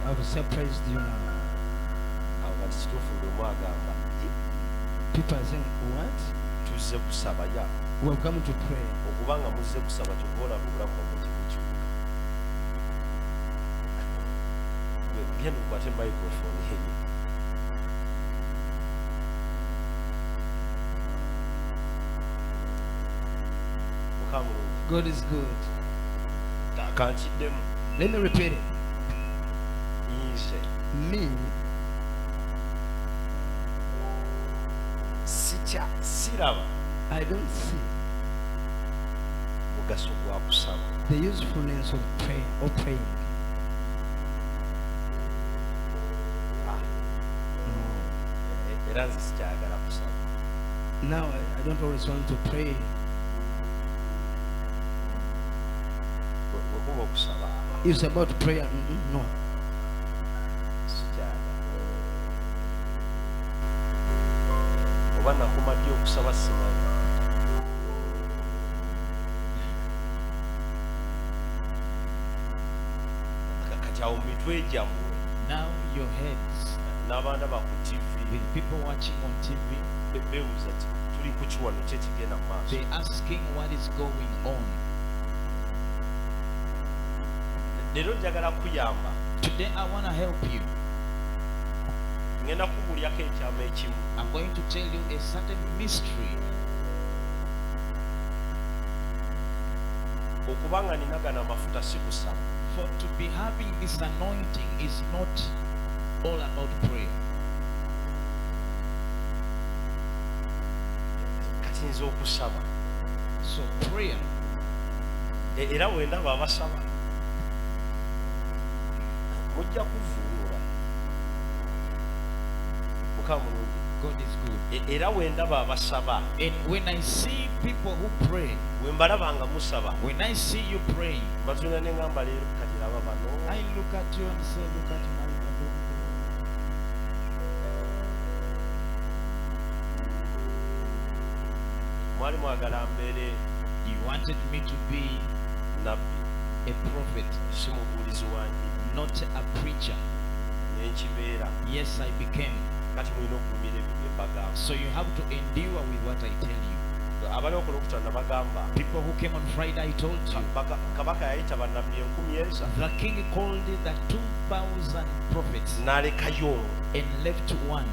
I will say praise you now. People are saying, what? We have come to pray. God is good. Let me repeat it. Me, I don't see the usefulness of praying or praying. Now I don't always want to pray. It's about prayer. No. Now your heads with people watching on TV, they're asking what is going on. Today I want to help you. I'm going to tell you a certain mystery. For to be having this anointing is not all about prayer. So prayer. God is good. And when I see people who pray, when I see you praying, I look at you and say, look at my You wanted me to be a prophet, not a preacher. Yes, I became. So you have to endure with what I tell you. People who came on Friday, I told you. The king called the 2,000 prophets and left one.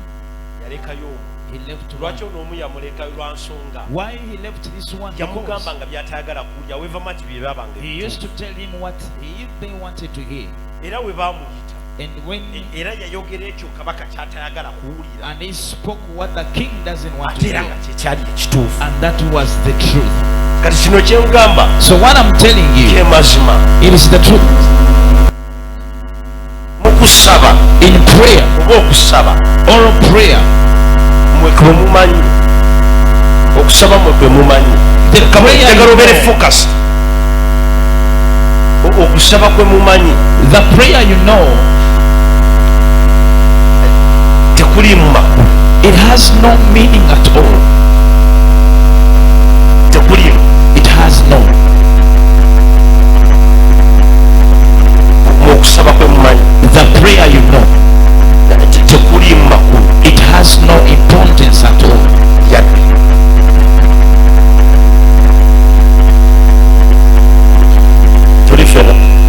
He left one. Why he left this one? Because he used to tell him what they wanted to hear. And when and he spoke what the king doesn't want to hear, and that was the truth. So what I'm telling you, it is the truth. In prayer, oral prayer, the prayer you know, it has no meaning at all. It has no. The prayer you know, it has no importance at all.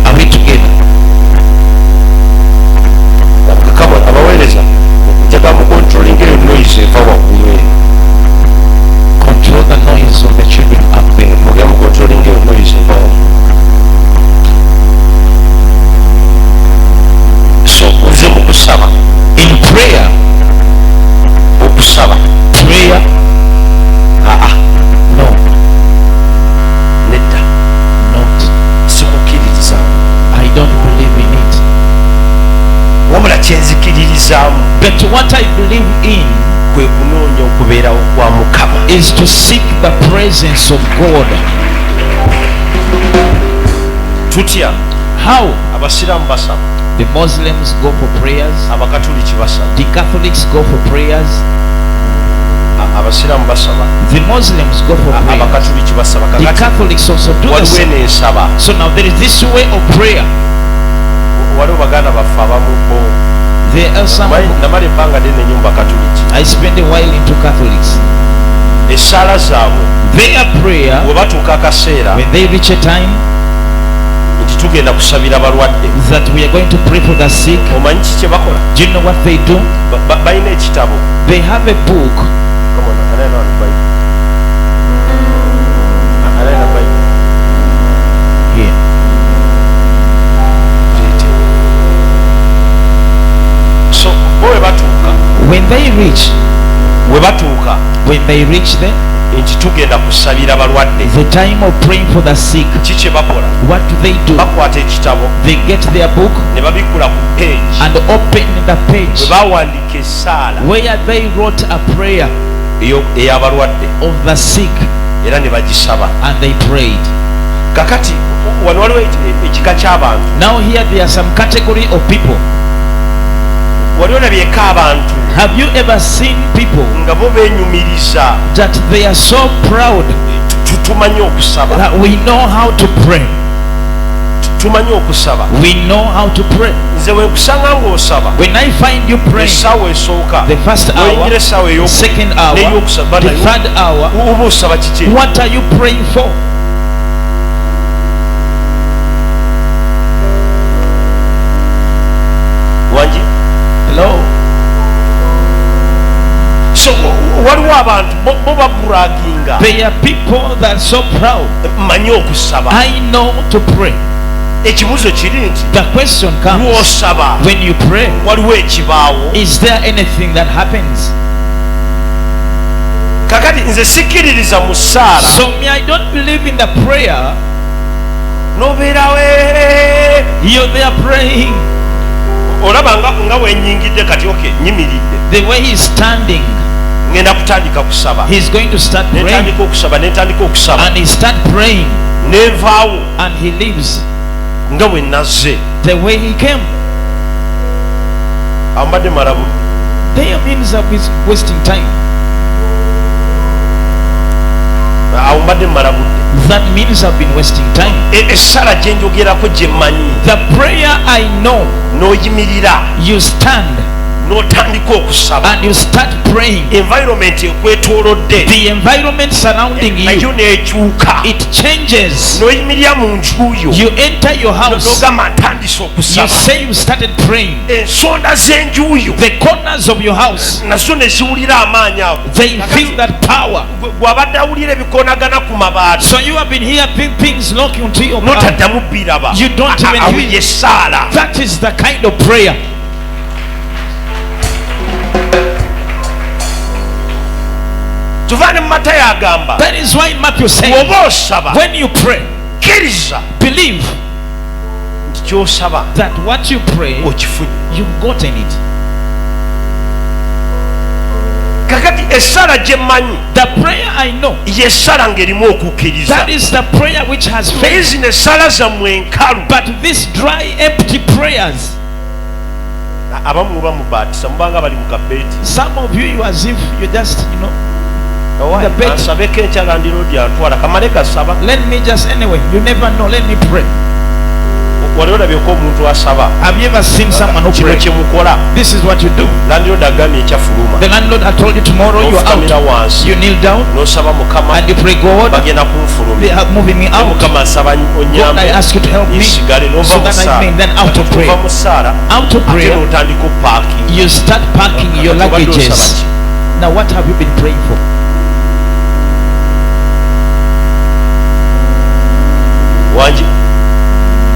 Are we together? Control the noise of the children up there. So in prayer, prayer, no, not. I don't believe in it. But what I believe in is to seek the presence of God. How? The Muslims go for prayers, the Catholics go for prayers, the Muslims go for prayers, the Catholics also do the same. So now there is this way of prayer. are some. I spend a while into Catholics. Their prayer, when they reach a time that we are going to pray for the sick, do you know what they do? They have a book. Come on, here. So when they reach there, the time of praying for the sick, what do? They get their book and open the page where they wrote a prayer of the sick, and they prayed. Now here there are some category of people. Have you ever seen people that they are so proud that we know how to pray? We know how to pray. When I find you praying the first hour, second hour, the third hour, what are you praying for? Hello. So what about they are people that are so proud. I know to pray. The question comes, when you pray, is there anything that happens? So me, I don't believe in the prayer. You're there praying. The way he's standing, he's going to start praying, and he start praying, and he leaves the way he came. There means that he's wasting time. That means I've been wasting time. The prayer I know, you stand and you start praying. The environment surrounding you, it changes. You enter your house, you say you started praying. The corners of your house, they feel that power. So you have been hearing things knocking to your mouth. You don't even hear. That is the kind of prayer. That is why Matthew says, when you pray, believe that what you pray, you've gotten it. The prayer I know, that is the prayer which has faith. But these dry, empty prayers, some of you as if you just, let me just, anyway, you never know, let me pray. Have you ever seen someone who prays? This is what you do. The landlord had told you tomorrow you are out. You kneel down and you pray, God, they are moving me out. God, I ask you to help me so that I may then out of prayer. Out of prayer, you start packing your luggages. Now what have you been praying for?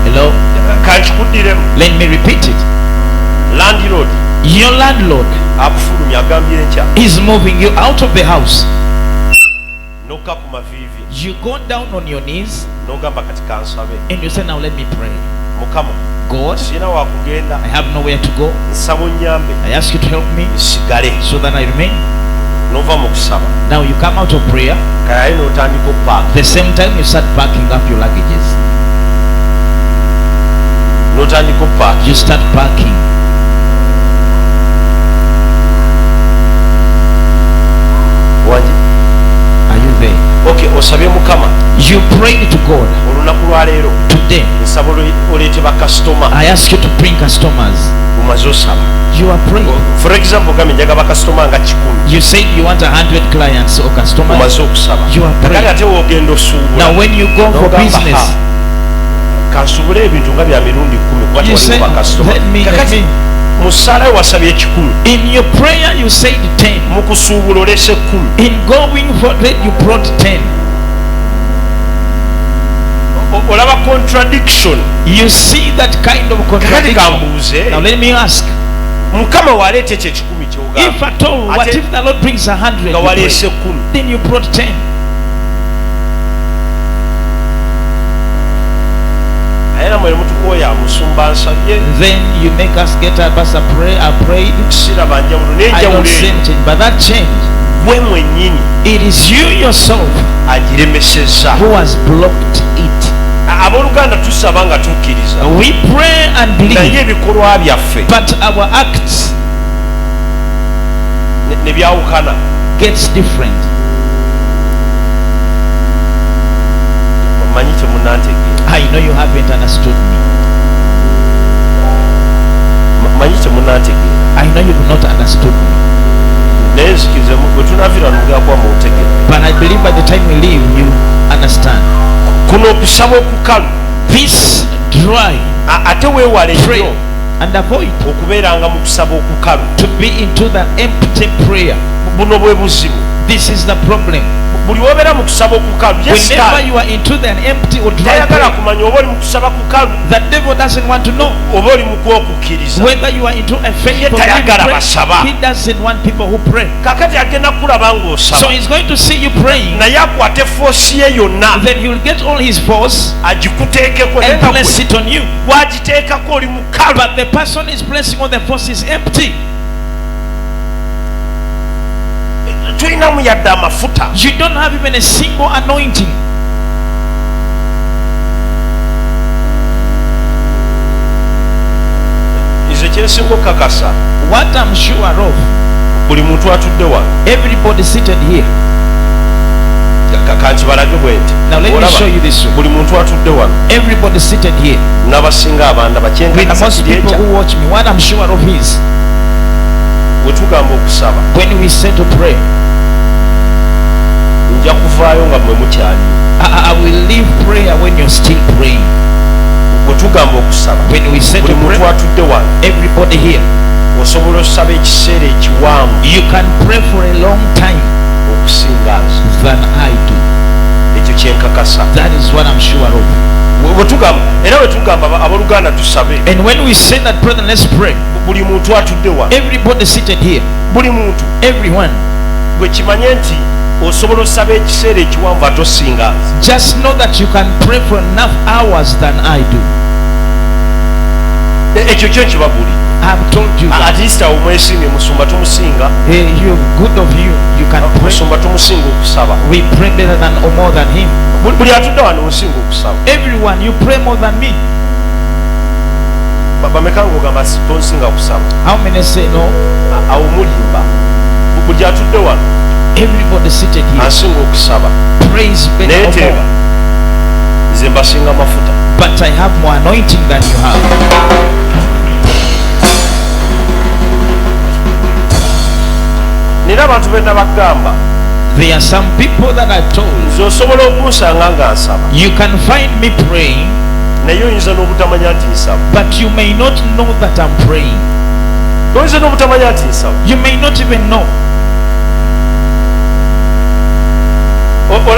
Hello? Let me repeat it. Your landlord is moving you out of the house. You go down on your knees and you say, now let me pray. God, I have nowhere to go. I ask you to help me so that I remain. Now you come out of prayer. The same time you start packing up your luggages. You start packing. Are you there? Okay, you prayed to God. Today I ask you to bring customers omaze osaba. You are praying. For example, kami njagala customer nga 10. You said you want 100 clients or customers. Omaze okusaba. You are praying. Kale ate wogenda osuubula. Now when you go for business, kansuubula ebintu nga bya mirundi 10 you say, let me. Musala wasabye 10. In your prayer you said 10. Mu kusuubula olese 10. In going for that you brought 10. Olaba contradiction. You see that kind of contradiction. Now let me ask. Mukama waleete ekyo 10 ky'ogamba. If at all, what if the Lord brings 100? Nga waleese 10. Then you brought 10. Then you make us get up as a prayer. I prayed. I don't see anything, but that change. It is you yourself who has blocked it. We pray and believe, but our acts gets different. I know you haven't understood me. I know you do not understood me. But I believe by the time we leave, you understand. This dry prayer and avoid to be into the empty prayer. This is the problem. Whenever you are into the empty or dry prayer, the devil doesn't want to know whether you are into a faith or prayer. He doesn't want people who pray. So he's going to see you praying. Then he will get all his force and place it on you. But the person is placing all the force is empty. You don't have even a single anointing. What I'm sure of, everybody seated here. Now let me show you this one. Everybody seated here. With most people who watch me, what I'm sure of is, when we say to pray, I will leave prayer when you're still praying. When we say to pray, everybody here, you can pray for a long time than I do. That is what I'm sure of. And when we say that, brother, let's pray. Everybody seated here, everyone, just know that you can pray for enough hours than I do. I have told you that. Hey, you good of you, you can pray. We pray better than or more than him. Everyone, you pray more than me. How many say no? Everybody seated here praise better or more. But I have more anointing than you have. There are some people that I told, you can find me praying, but you may not know that I'm praying. You may not even know. For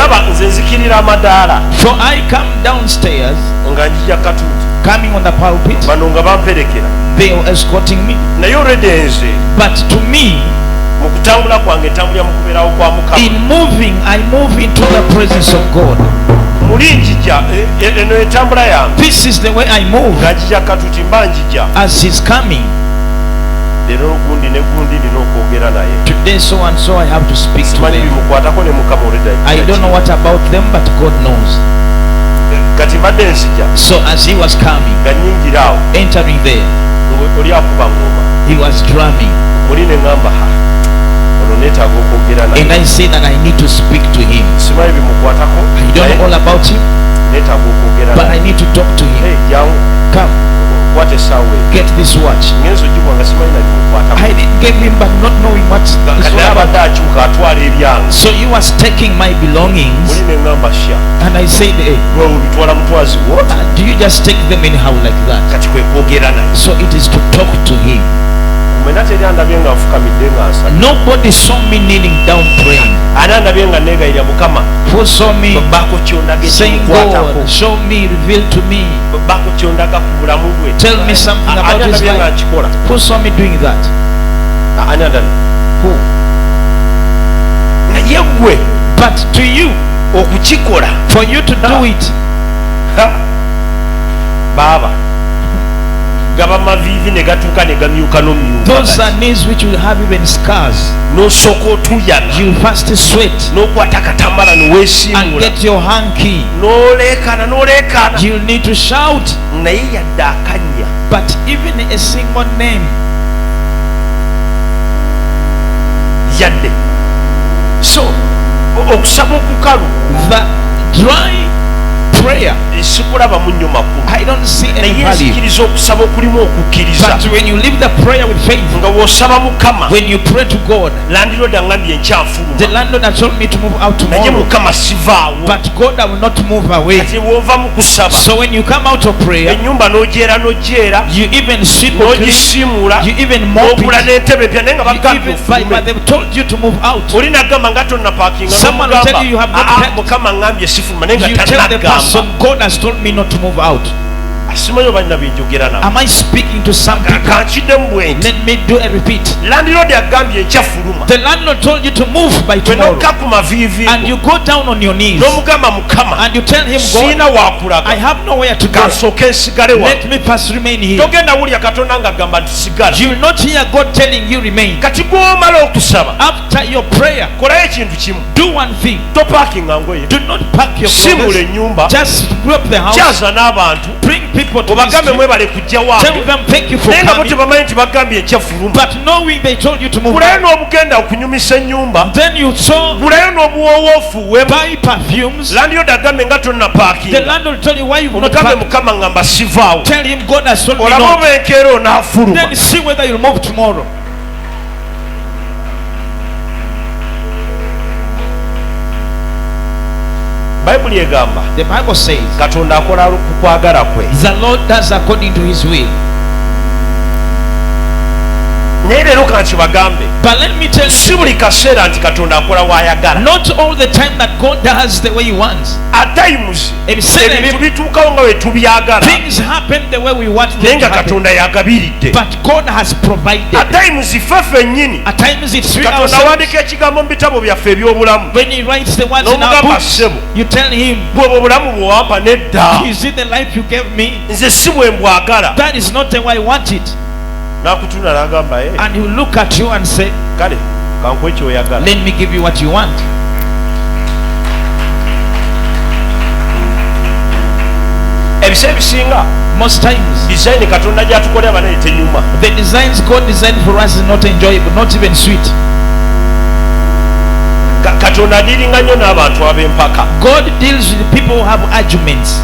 I come downstairs, coming on the pulpit, they are escorting me. But to me, in moving, I move into the presence of God. This is the way I move as he's coming. Today so and so I have to speak to them. I don't know what about them, but God knows. So as he was coming, entering there, he was drumming. And I say that I need to speak to him. I don't know all about him, but I need to talk to him. Come. kwata essaawa Get this watch. ngenzo gibwa nga simanyi nalimukwata I didn't give him, but not knowing what is naye all abadde about. akyuka atwala ebyange So he was taking my belongings, oli neŋŋamba sha and I said, hey, gwe obitwala mutwazi wo do you just take them anyhow like that? kati kwe kwogera naye So it is to talk to him. mwena teri andabye nga nfukamidde nga nsaba Nobody saw me kneeling down praying. ani andabye nga negayirya mukama Who saw me baako kyondaga saying, ekimukwatako God, show me, reveal to me, baako kyondaga ku bulamu bwe tell me something ani about his andabye nga life? nkikola Who saw me doing that? ani andabye Who? naye gwe But to you, okukikola for you to do it, baaba gaba maviivi ne gatuuka ne gamyuka those n'omumyuka are knees which will have even scars. n'osooka otuyaga You first sweat n'okwata akatambala and neweesiimula get your hanky. n'oleekaana You'll need to shout. naye yadde akannya But even a single name, yadde so okusaba okukalu the dry prayer, sikulabamu nnyo makulu I don't see any naye value. nzikiriza okusaba okulimu okukkiriza But when you leave the prayer with faith, nga bw'osaba mukama when you pray to God, landiroodi aŋŋambye the nkyanfuluma landlord has told me to move out naye tomorrow, mukama sivaawo but God, I will not move away. kati bw'ova mu kusaba So when you come out of prayer, ennyumba n'ogyera you even sweep or clean, n'ogisiimula you even mop n'ogula it, n'entebe epya naye nga you bagambye even buy, but ofulume they've told you to move out. oli nagamba nga tonnapaakinga Someone will tell you you have not packed. mukama aŋŋambye sifuluma naye nga You tell the tannagamba person, God has told me not to move out. asimanyi oba nina byenjogera nawe Am I speaking to some people? kankiddemu bwe nti Let me do a repeat. landiroodi agambye enkyafuluma The landlord told you to move by bwe tomorrow, nokka ku maviivi and you go down on your knees n'omugamba mukama and you tell him, siina God, wakulaga I have nowhere to go. kansooke nsigale wa Let me first remain here. togenda wulya katonda ng'agamba nti sigala You will not hear God telling you remain. kati gw'omala okusaba After your prayer, kolayo ekintu kimu do one thing. topaakinga ngoye Do not pack your simula clothes. ennyumba Just sweep the house. kyaza n'abantu Bring people to this obagambe street. mwebale kujja Tell wange them thank you for naye nga bo coming. tebamanyi nti bagambye enkyafuluma But knowing they told you to move gulayo out, n'obugenda okunyumisa ennyumba then you saw gulayo n'obuwowoofu wemu buy perfumes. landiyoda agambe nga The tonnapaakinga landlord told you why you've not omugambe packed. mukama ngamba sivaawo Tell him God has told me olaba not. oba enkeera onaafuluma Then see whether you'll move tomorrow. bayibuli egamba The Bible says katonda akola ku kwagala kwe the Lord does according to his will. naye leero kankibagambe But let me tell si you, buli kaseera nti katonda akola wayagala not all the time that God does the way he wants. atimes Ebiseera ebintu ebimu bituukawo nga we tubyagala things happen the way we want naye them to nga happen. katonda yagabiridde But God has provided. atimes ffe ffennyini At times it's we katonda ourselves. awandiika ekigambo mu bitabo byaffe eby'obulamu When he writes the words in our n'omugamba books, ssebo you tell him, bwe obwo bulamu bwewampa nedda is it the life you gave me? nze si bwe mbwagala That is not the way I want it. n'akutunda n'agamba ye And he will look at you and say, kale kankuwa ekyoyagala let me give you what you want. ebiseera ebisinga Most times, design katonda gyatukolera naye tenyuma the designs God designed for us is not enjoyable, not even sweet. katonda adiringa nnyo n'abantu ab'empaka God deals with people who have arguments.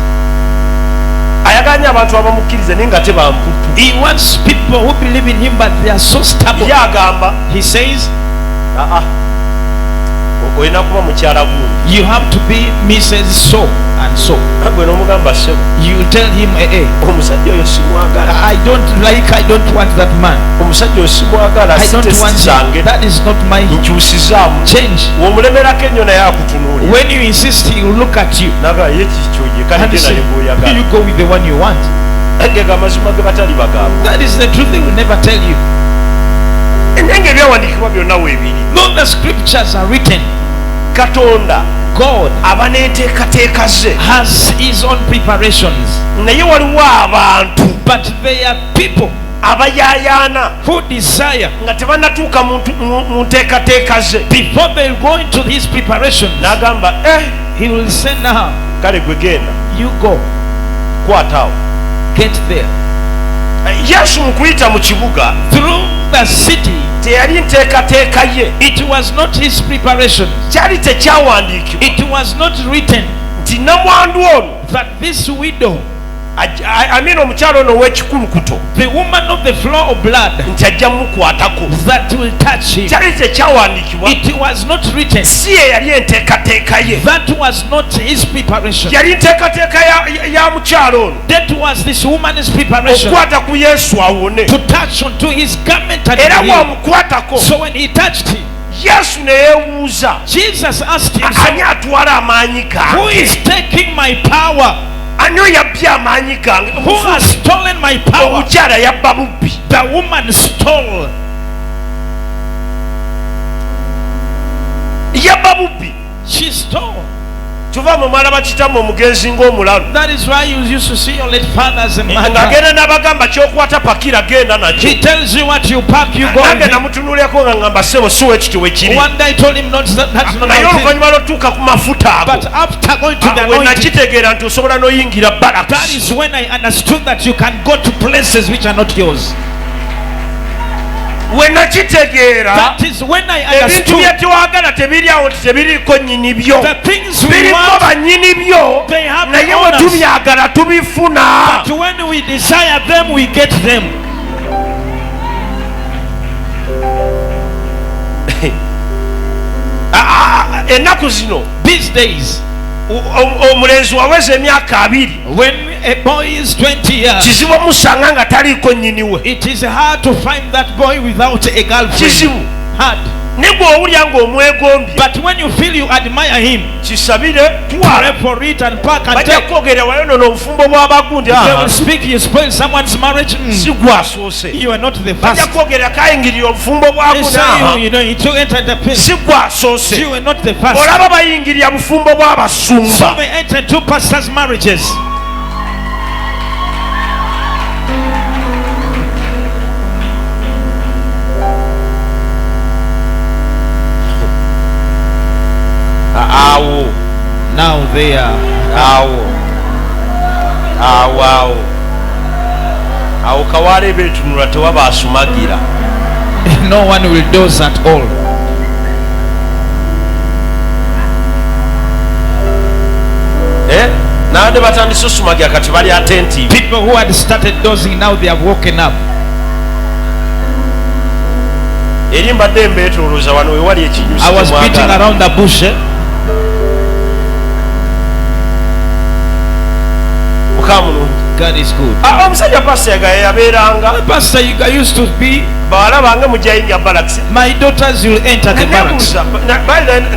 ayagala nnyo abantu abamukkiriza naye nga tebamputu He wants people who believe in him, but they are so stubborn. ye agamba He says, aa olina kuba mukyala gundi you have to be Mrs. So and so. gwe n'omugamba ssebo You tell him, omusajja oyo simwagala I don't want that man. omusajja oyo simwagala I don't sitesi want zange him. That is not my nkyusizaamu change. w'omulemerako ennyo naye akutunuulira When you insist, he will look at you naga ye kikyoye and kalije say, naye gw'oyagala you go with the one you want. gega amazima ge batali bagamba That is the truth they will never tell you. naye ng'ebyawandiikibwa byonna weebiri Though the scriptures are written, katonda God aba n'enteekateeka ze has his own preparations. naye waliwo abantu But there are people abayaayaana who desire, nga tebannatuuka mu nteekateeka ze before they go into his preparations, n'agamba he will say, now, kale gwe genda you go, kwataawo get there. yesu mu kuyita mu kibuga Through the city, teyali nteekateeka ye it was not his preparation. kyali tekyawandiikibwa It was not written nti namwandu ono that this widow amina omukyalo ono ow'ekikulukuto the woman of the flow of blood nti ajja mukwatako that will touch him. kyali tekyawandiikibwa It was not written. si ye yali enteekateeka ye That was not his preparation. yali nteekateeka ya mukyalo ono That was this woman's preparation okukwata ku yesu awone to touch onto his garment and era heal. bw'amukwatako So when he touched him, yesu ne yeewuuza Jesus asked him, ani atwala amaanyi who gange is taking my power? ani yabbye amaanyi gange Who has stolen my power? omukyala yabba bubbi The woman stole. yabba bubbi She stole. kyova mu mwana bakitamu omugenzi ng'omulalu That is why you used to see your late fathers and mothers. ng'agenda n'abagamba kyokwata pakira genda nakyo He tells you what you pack, you go. nange namutunuulyako nga ngamba sebo si wekiti wekiri One day I told him, that's not naye my thing. oluvannyuma lwotuuka ku mafuta ago But after going to the we anointing, nakitegeera nti osobola n'oyingira that baraks is when I understood that you can go to places which are not yours. we nakitegeera That is when I ebintu understood bye tewagala tebiri awo nti tebiriiko nnyini byo the things we biriko want, bannyini byo they have naye the we owners. tubyagala tubifuna But when we desire them, we get them. ennaku zino These days, omulenzi waweza emyaka 2 when a boy is 20 years, kizibu omusanga nga taliiko nnyini we it is hard to find that boy without a girlfriend. kizibu Hard. ne bw'owulya ng'omwegombye But when you feel you admire him, kisabire pray twala for it and pack and bajja take. kwogera wayonoona obufumbo bw'abagundi They will speak, you spoil someone's marriage. si gwasoose You are not the bajja first. kwogera kayingirira obufumbo They bwagundi say you know, you took entered the pit. si gwasoose You are not the first. olaba bayingirira bufumbo So bw'abasumba they entered two pastors' marriages. awo Now they are. awo kawaale beetunula tewaba asumagira No one will doze at all. nabadde batandise osumagira kati bali attentive People who had started dozing, now they have woken up. eri mbadde mbeetolooza wano wewali ekinyusi I was beating around the bush. mukamulungi God is good. omusajja pasita yabeeranga Pastor, you used to be. bawala bange mujayinga baraks My daughters will enter the barracks.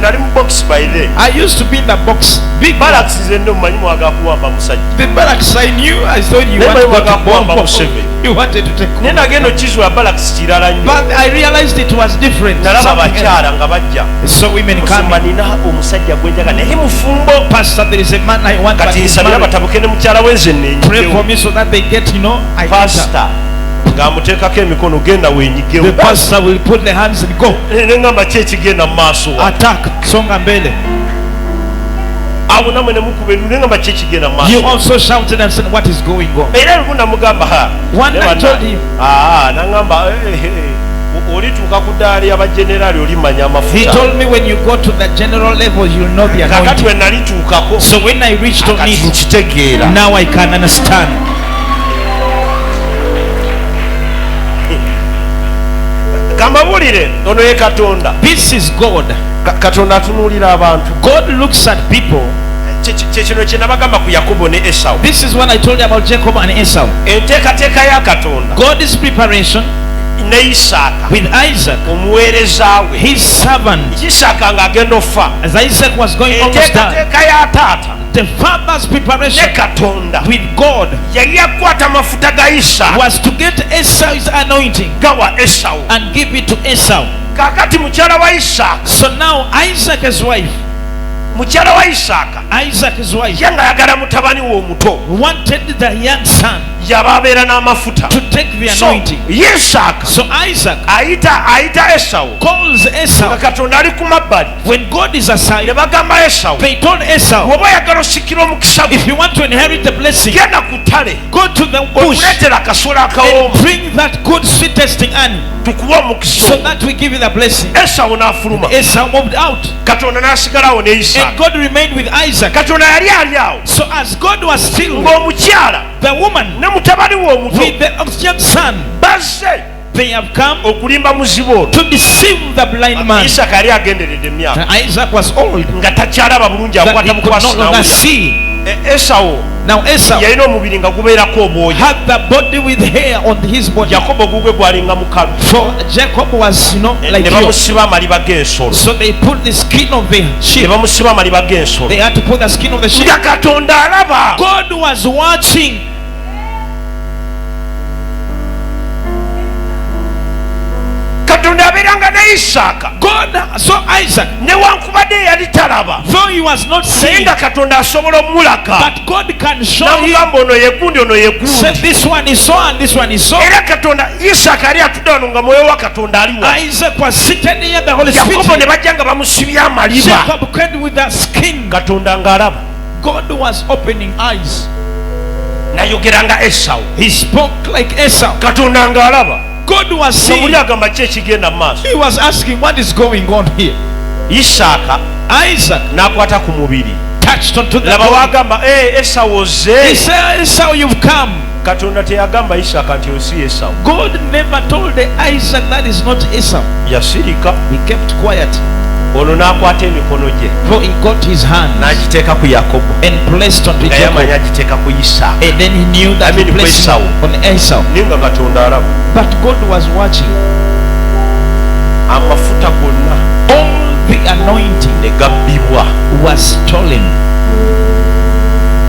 nali mu box by then I used to be in the box. Big baraks zenno mumanyi mwaga kuwamba musajja The barracks I knew. I thought you Never wanted to wagakuwamba bomb. Museveni. You wanted to take. naye nagenda okizula baraks kirala nnyo But I realized it was different. nalaba Something else. bakyala nga bajja So women musumba come. nina omusajja gwenjaga naye mufumbo Pastor, there is a man I want. But kati he's nsabira married. batabuke ne mukyala wenze Pray for neenyigewo me so that they get, I enter. pasita ng'amuteekako emikono genda The weenyigewo pastor will put the hands and go. neŋŋamba ki ekigenda mu maaso wa Attack. Songa mbele. awo namwe ne mukuba enu neŋŋamba ki ekigenda mu You maaso also shouted and said, what is going on? era lumu namugamba One night I told him. naŋŋamba olituuka ku ddaala y'abajeneraali olimanya He amafuta told me when you go to the general level, you'll know the kakati anointing. we nalituukako So when I reached on kati it, nkitegeera now I can understand. kambabuulire ono ye katonda This is God. katonda atunuulira abantu God looks at people. kyekino kye nabagamba ku yakobo ne esawu This is what I told you about Jacob and Esau. enteekateeka ya katonda God's preparation ne isaaka with Isaac, omuweereza we his servant. isaaka ng'agenda ofa As Isaac was going almost down, enteekateeka ya taata the father's ne preparation katonda with God yali akwata amafuta ga isaaka was to get Esau's anointing gawa esawu and give it to Esau. kaakati mukyala wa isaaka So now Isaac's wife, Isaaka's wife ye nga ayagala mutabani we omuto wanted the young son. gyababeera n'amafuta to take the so anointing. Isaaka So Isaac ayita Esawu calls Esau. nga Katonda ali ku mabbali When God is ne aside, bagamba Esawu they told Esau, bw'oba oyagala osikira omukisa gwo if you want to inherit the blessing, genda ku ttale go to the bush okuleetera akasolo and akawoomu bring that good sweet tasting honey, tukuba omukisa so that we give you the blessing. Esawu n'afuluma Esau moved out, Katonda n'asigalawo ne and Isaaka God remained with Isaac. Katonda yali ali awo So as God was still, ng'omukyala the woman ne mutabani we omuto with the young son, bazze they have come okulimba muzibe olwo to deceive the blind man. Isaaka yali agenderedde emyaka Isaac was old, nga takyalaba bulungi that he akwata could no mukwasi longer nawulira see. Esawu Now Esau yalina omubiri nga gubeerako obwoya had the body with hair on his body. yakobo gugwe gwalinga mukalu For Jacob was, like ne you. bamusiba amaliba g'ensolo So they put the skin of the ne sheep. bamusiba amaliba g'ensolo They had to put the skin of the sheep. nga Katonda alaba God was watching. Katonda abeeranga ne Isaaka God saw Isaac, newankubadde yali talaba though he was not naye seeing, nga Katonda asobola omulaga but God can show him. namugamba ono yegundi ono Said yegundi this one is so and this one is so. era Katonda Isaaka yali atudde wano nga mwoyo wa Katonda aliwa Isaac was seated near the Holy Yakobo ne Spirit. bajja nga bamusibye amaliba Jacob came with the skin. Katonda ng'alaba God was opening eyes. nayogeranga Esawu He spoke like Esau. Katonda ng'alaba God was nomuli seeing. agamba ki ekigenda mu maaso He was asking what is going on here. Isaaka Isaac n'akwata ku mubiri touched onto the laba body. wagamba Esawu He ozze said, Esau, you've come. Katonda teyagamba Isaaka nti osi Esawu God never told Isaac that is not Esau. yasirika He kept quiet. ono n'akwata emikono gye For he got his hand n'agiteeka ku Yakobo and placed onto nga Jacob. yamanya agiteeka ku Isaaka And then he knew that he Ku placed Esau. on Esau. naye nga Katonda alaba But God was watching. amafuta gonna All the anointing ne gabbibwa was stolen.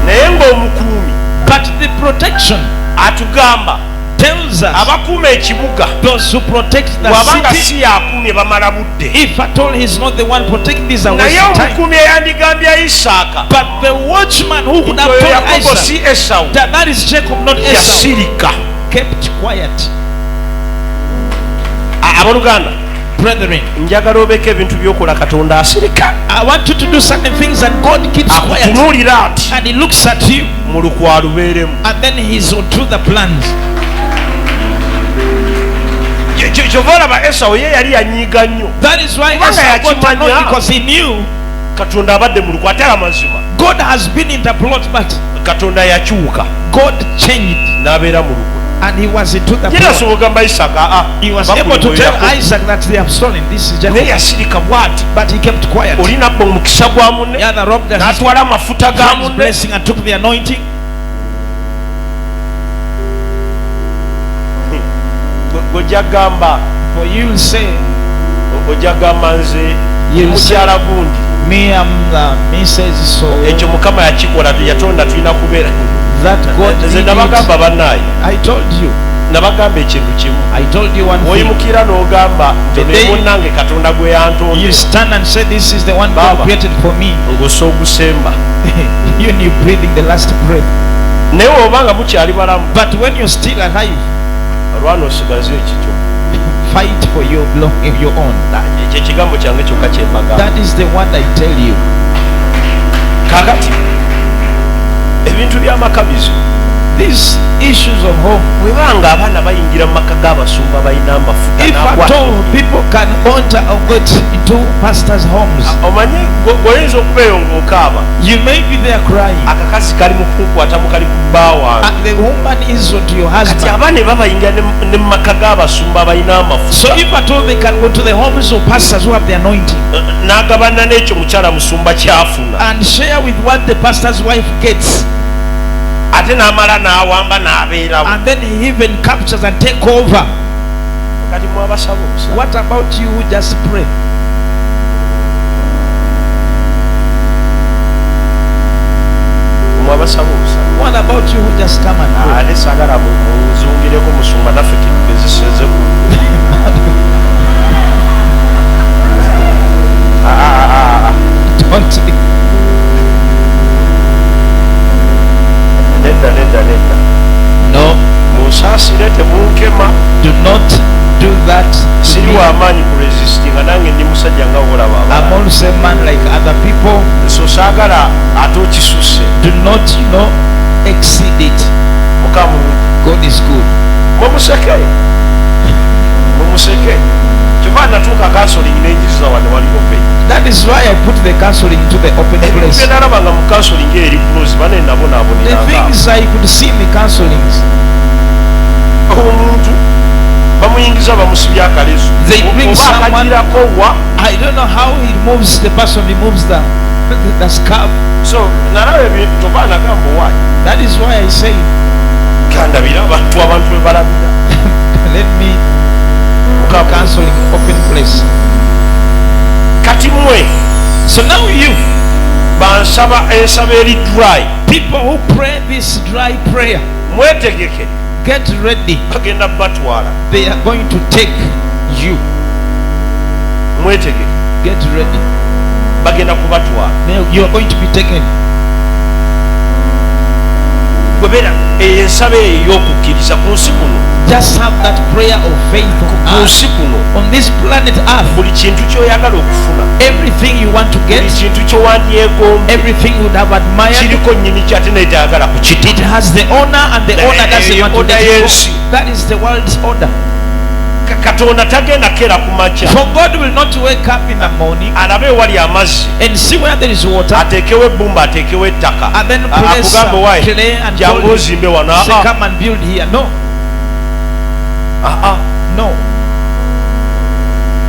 naye ng'omukuumi But the protection atugamba tells us abakuuma ekibuga those who protect the bw'abanga city, si yakuumye bamala budde if at all he's not the one protecting this are naye wasting time. omukuumi eyandigambya Isaaka But the watchman who could nti have oyo told Yakobo Isaac si Esawu that is Jacob, not Esau, yasirika kept quiet. abooluganda Brethren, njagala obeeko ebintu by'okola Katonda asirika I want you to do certain things and God keeps quiet. akutunuulira ati And he looks at you mu lukwa lubeeremu and then he's on through the plans. kyova olaba Esawu ye yali yanyiiga nnyo That is why Kubanga Esau got yakimanya. annoyed, because he knew Katonda abadde mu lukwa ate amazima God has been in the plot, but Katonda yakyuka God changed n'abeera mu lukwa and he was into the yera plot. asobola ogamba Isaaka He was able to tell Isaac that they have stolen. This is naye Jacob, yasirika bw'ati but he kept quiet. oli nabba omukisa gwa munne The other robbed his n'atwala amafuta ga friend's munne blessing and took the anointing. gojja gamba For you will say, ojja gamba nze You'll say- mukyala gundi me am the Mrs. So ekyo Mukama yakikola yatonda tulina kubeera that God nze did it. nabagamba bannaayi I told you. nabagamba ekintu kimu I told you one thing. oyimukira n'ogamba nti The day- munnange Katonda gwe yantonde You stand and say, this is the one God Baba. created for me. ng'ossa ogusemba You and you breathing the last breath. naye bw'obanga mukyali balamu But when you're still alive, olwana osigaze ekityo fight for your belonging, your own. ekyo ekigambo kyange kyokka kyembagamba That is the one I tell you. kakati ebintu by'amaka bizo These issues of home, bwe banga abaana bayingira mu maka g'abasumba balina amafuta if at n'akwata all people can enter or get into pastors' homes, omanye goyinza okubeeyo ng'okaaba you may be there crying, akakasi kali mu kunkwatamu kali ku bba wange and the woman is onto your kati husband. abaana ne babayingira ne mu maka g'abasumba balina So amafuta if at all they can go to the homes of pastors who have the anointing n'agabana n'ekyo mukyala musumba kyafuna and share with what the pastor's wife gets, ate n'amala n'awamba n'abeerawo and then he even captures and take over. kati mwabasaba omusaba What about you who just pray? mwabasaba omusaba What about you who just come and pray? ate sagala munzungireko musumba naffe tugezeseze ku Don't. nedda No. amaanyi ku resistinga nange ndi musajja nga olaba I'm also a man like other people. so saagala ate okisusse Do not, exceed it. mukamu God is good. mumuseke kyova natuuka counseling n'enjiza wane waliwo pe. That is why I put the counseling to the open place. nalaba nga mu counseling eri close bane The nabonaabonera things I could see in the counselings. omuntu bamuyingiza bamusibya akalesu They bring someone. akagirako wa I don't know how he removes the person removes the scarf. so nalaba ebintu toba nagamba wayi That is why I say, kandabira abantu bwe balabira let me counseling open place. kati mwe So now you bansaba ensaba eri dry people who pray this dry prayer, mwetegeke get ready. bagenda batwala They are going to take you. mwetegeke Get ready. bagenda kubatwala You are going to be taken. bwebera ensaba eyo ey'okukkiriza ku nsi kuno Just have that prayer of faith ku on nsi kuno on this planet Earth. buli kintu ky'oyagala okufuna Everything you want to get, buli kintu ky'owandyegombye everything you would have admired, kiriko nnyini kyate naye tayagala it kukitita has the honor, and the honor doesn't want to order let it y'ensi. go. That is the world's order. katonda tagenda kera ku makya For God will not wake up in the morning alabe ewali amazzi and see where there is water ateekewo ebbumba ateekewo ettaka and then place akugambe wayi clay and jangu gold. ozimbe wano Say, come and build here. No, no.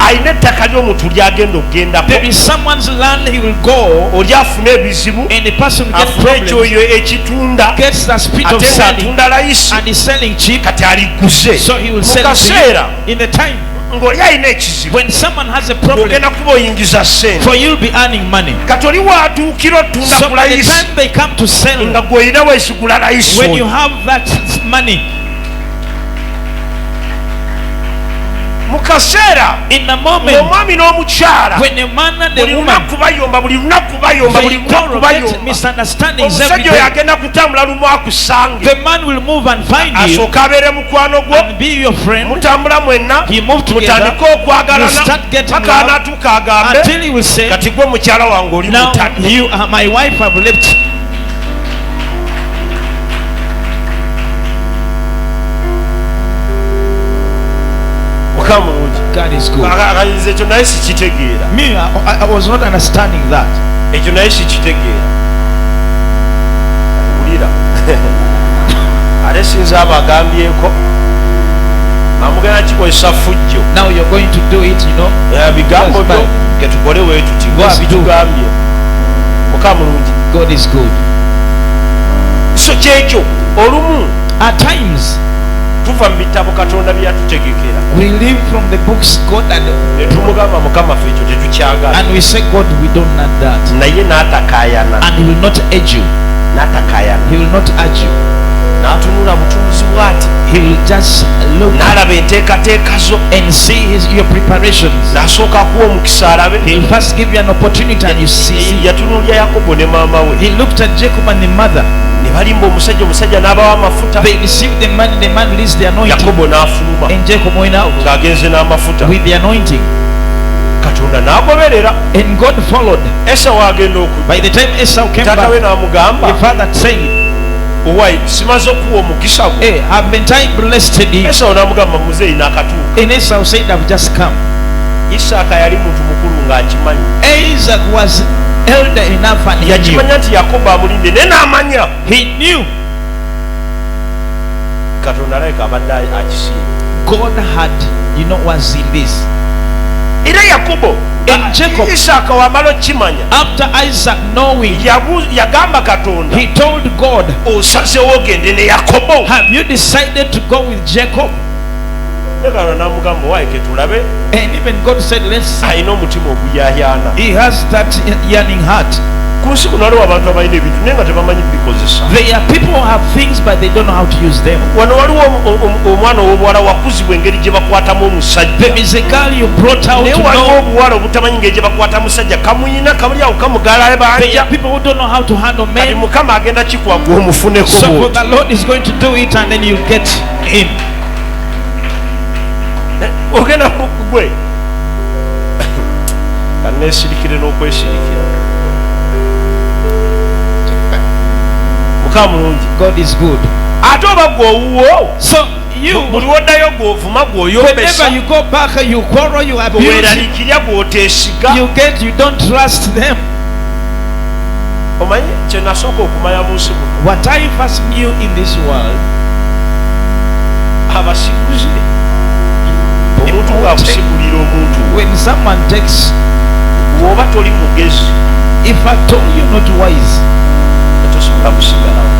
alina ettaka ly'omuntu lyagenda okugendako There is someone's land he will go, oli afuna ebizibu and the person will get afuna problems, ekyoyo ekitunda gets the spirit of ate selling, ng'atunda layisi and is selling cheap. kati aliguze So he will mu sell to kaseera you in the time ng'oli alina ekizibu when someone has a problem. ogenda kuba oyingiza ssente For you'll be earning money. kati oli waatuukira otunda So ku by the layisi time they come to sell, nga gw'olina weesigula layisi when you oyo have that money, mu kaseera in the moment omwami n'omukyala when a man and buli a woman, lunaku bayomba buli lunaku bayomba buli they lunaku quarrel, get bayomba misunderstandings every omusajja oyo day. agenda kutambula lumu akusange The man will move and find you asooka abeere mukwano gwo and be your friend. mutambula mwenna He moved together. mutandike You okwagalana start getting paka love anaatuuka agambe until he will say, kati gwe mukyala wange oli now mutadde you are my wife, I've left. mukama mulungi God is good. akayiza ekyo naye sikitegeera Me, I was not understanding that. ekyo naye sikitegeera wulira ate sinza abagambyeko amugenda kikozesa fujjo Now you're going to do it, bigambo Yes, byo but- ketukole wetuti Let's do. bitugambye mukama mulungi God is good. so kyekyo olumu At times, tuva mu bitabo katonda bye yatutegekera we live from the books God had, ne tumugamba mukama ffe ekyo tetukyagala and we say, God, we don't need that. naye n'atakaayana And He will not urge you. n'atakaayana He will not urge you. n'atunula butuuzi bw'ati He will just look n'alaba enteekateeka zo and see your preparations. n'asooka kuwa omukisa alabe He will first give you an opportunity, and you see. yatunulya yakobo ne maama we He looked at Jacob and the mother. ne balimba omusajja n'abawa amafuta They received the man released the anointing. yakobo n'afuluma And Jacob went out ng'agenze n'amafuta with the anointing. katonda n'agoberera And God followed. esawu agenda By the time Esau came taata we back, n'amugamba the father said, owayi simaze okuwa omukisa gwo hey, haven't I blessed you? esawu n'amugamba muzeeyi n'akatuuka And Esau said, I've just come. isaaka yali muntu mukulu ng'akimanyi Isaac was elder enough, and he knew. yakimanya nti yakobo amulinde naye n'amanya He knew katonda alabika abadde akisiima God had, was in this. era yakobo And Jacob, isaaka wamala okimanya after Isaac knowing, yagamba katonda he told God, osazewo ogende ne yakobo have you decided to go with Jacob? ne katonda n'amugamba waayike tulabe And even God said, let's see. alina omutima oguyaayaana He has that yearning heart. ku nsi kuno waliwo abantu abalina ebintu naye nga tebamanyi bikozesa There are people who have things, but they don't know how to use them. wano waliwo omwana ow'obuwala wakuzibwa engeri gye bakwatamu omusajja There is a girl you brought out naye to waliwo know. obuwala obutamanyi ngeri gye bakwata musajja kamuyina kamuli awo kamugala There ebanja are people who don't know how to handle kati men. mukama agenda kikwaga omufuneko So bwoti the Lord is going to do it, and then you'll get him. ogenda gwe nesirikire n'okwesirikira. Mukama mulungi. God is good. Ate oba gw'owuwo. So you, buli woddayo gw'ovuma gw'oyombesa. whenever you go back, you quarrel, you abuse, weeraliikirya gw'oteesiga. you don't trust them. Omanyi kye nasooka okumanya mu nsi muno. What I first knew in this world, abasiguzi omuntu ng'akusigulira omuntu when someone takes, bw'oba toli mugezi if at all you're not wise, tosobola kusigalawo.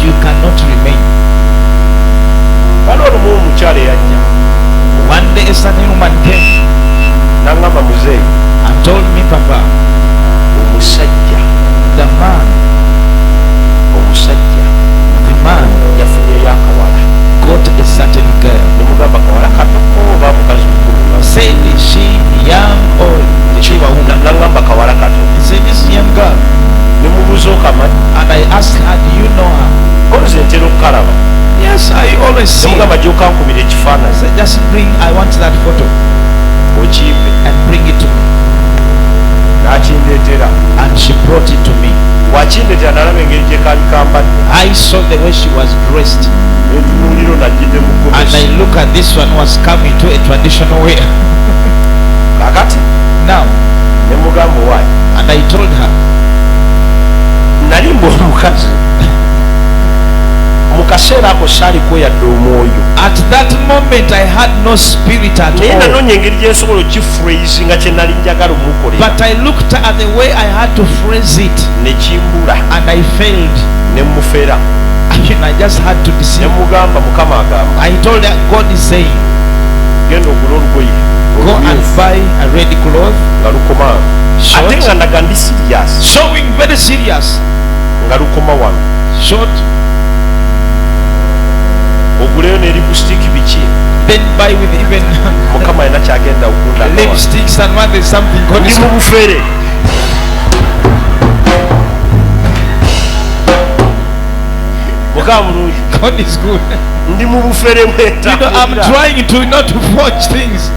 you cannot remain. Waliwo olumu omukyala eyajja One day a certain woman came n'aŋŋamba muzeeyi and told me, Papa, omusajja the man yafunyeyo akawala. got a certain girl. Ne mugamba kawala katoko oba mukazi mukulu. Said, is she young or is she a woman? N'aŋŋamba kawala kato. He said, this young girl. Ne mubuuza okamanyi. And I asked her, do you know her? Olwezi ntera okukalaba. Yes, I always see Ne her. mugamba gy'okankubira I ekifaananyi said, just bring, I want that photo okiyimbe. and bring it to me. N'akindeetera. And she brought it to me. Bw'akindeetera n'alaba engeri gye kaali kambadde. I saw the way she was dressed. N'entunuuliro najjidde mu And gomesi. I look at this one was coming to a traditional wear. Kaakati Now, ne mugamba owaayi. and I told her, Nali ng'omukazi mu kaseera ako saaliko yadde omwoyo. at that moment I had no spirit at Naye all. nanoonya engeri gye nsobola okifurayizi nga kye nali njagala omukolera. But I looked at the way I had to phrase it, Ne kimbula and I failed. ne mufera. I just had to Ne deceive. mugamba Mukama agamba I told her, God is saying, genda ogula olugoye go and olumyufu buy a red cloth, nga lukoma Short. ate nga ndaga ndi sirias showing very serious, nga lukoma wano. short, Oguleyo ne lipstick biki. then buy with even Mukama alina kyagenda okunda. lipsticks and what is something God Ndi is. mu bufere. Mukama mulungi. God is good. Ndi mu bufere mweta. You know, I'm trying to not to watch things.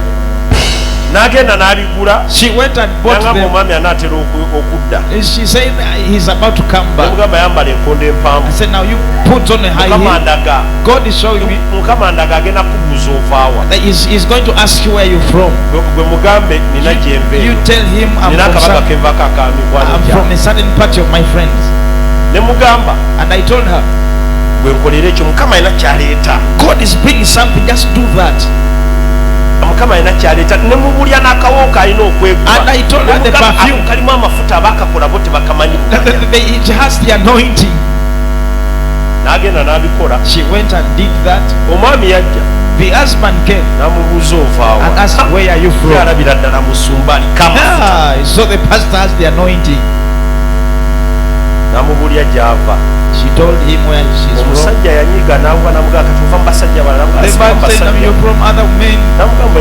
N'agenda n'abigula. She went and bought N'agamba them. omwami anaatera okudda. She said he's about to come Ne back. mugamba yambala enkondo I empanvu. said, now you put on a high Mukama heel. ndaga. God is showing me Mukama ndaga agenda kubuuza ovaawa. that he's going to ask you where you're from. Gwe mugambe nina gye You mbeera. tell him Nina I'm akabaga kenvako akaamibwa from n'ejja. a certain party of my friends. Ne mugamba And I told her, gwe nkolera ekyo Mukama alina kyaleeta. God is bringing something, just do that. Mukama alina kyaleeta. Ne mubulya n'akawooka alina okwegula. And I told her the Mugamba, perfume. ako kalimu amafuta abakakola bo tebakamanyi kumanya. It has the anointing. N'agenda n'abikola. She went and did that. Omwami yajja The husband came n'amubuuza ovaawa. and asked, where are you from? Yalabira ddala musumba aliko amafuta. Yeah, so the pastor has the anointing. N'amubulya gy'ava. She told him where she's from. Omusajja yanyiga n'amuga n'amugamba kati ova mu basajja balala. The N'amugamba, man "Siva said, basajja." you're from other men. N'amugamba